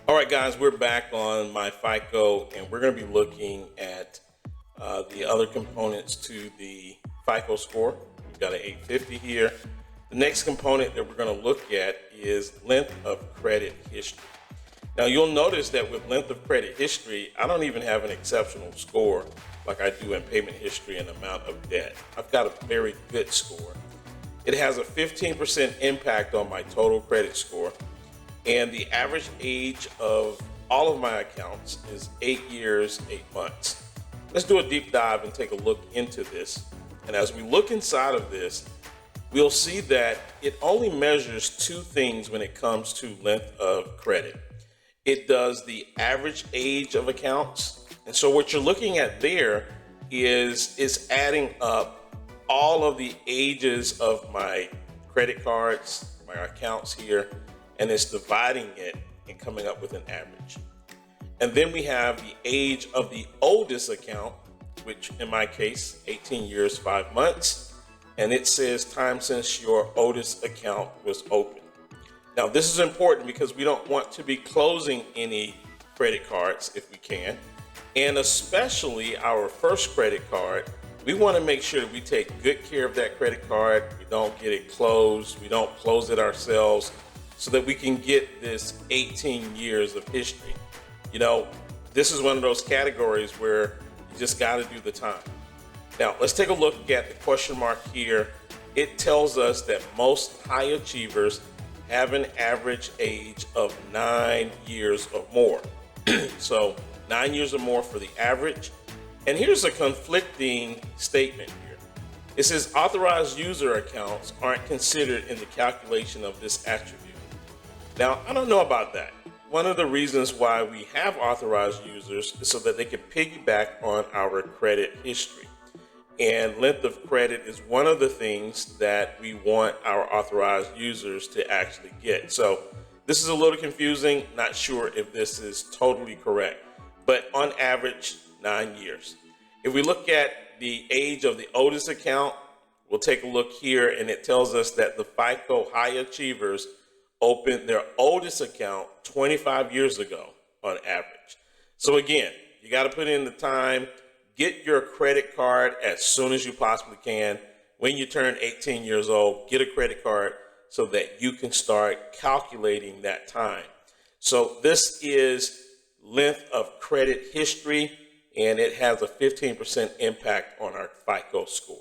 All right, guys, we're back on my FICO, and we're going to be looking at the other components to the FICO score. We've got an 850 here. The next component that we're going to look at is length of credit history. Now, you'll notice that with length of credit history, I don't even have an exceptional score like I do in payment history and amount of debt. I've got a very good score. It has a 15% impact on my total credit score. And the average age of all of my accounts is 8 years, 8 months. Let's do a deep dive and take a look into this. And as we look inside of this, we'll see that it only measures two things when it comes to length of credit. It does the average age of accounts. And so what you're looking at there is adding up all of the ages of my credit cards, my accounts here, and it's dividing it and coming up with an average. And then we have the age of the oldest account, which in my case, 18 years, 5 months. And it says time since your oldest account was open. Now, this is important because we don't want to be closing any credit cards if we can. And especially our first credit card, we want to make sure that we take good care of that credit card. We don't get it closed. We don't close it ourselves, so that we can get this 18 years of history. You know, this is one of those categories where you just got to do the time. Now, let's take a look at the question mark here. It tells us that most high achievers have an average age of 9 years or more. So 9 years or more for the average. And here's a conflicting statement here. It says authorized user accounts aren't considered in the calculation of this attribute. Now, I don't know about that. One of the reasons why we have authorized users is so that they can piggyback on our credit history. And length of credit is one of the things that we want our authorized users to actually get. So this is a little confusing, not sure if this is totally correct, but on average, 9 years. If we look at the age of the oldest account, we'll take a look here, and it tells us that the FICO high achievers opened their oldest account 25 years ago on average. So again, you got to put in the time, get your credit card as soon as you possibly can. When you turn 18 years old, get a credit card so that you can start calculating that time. So this is length of credit history, and it has a 15% impact on our FICO score.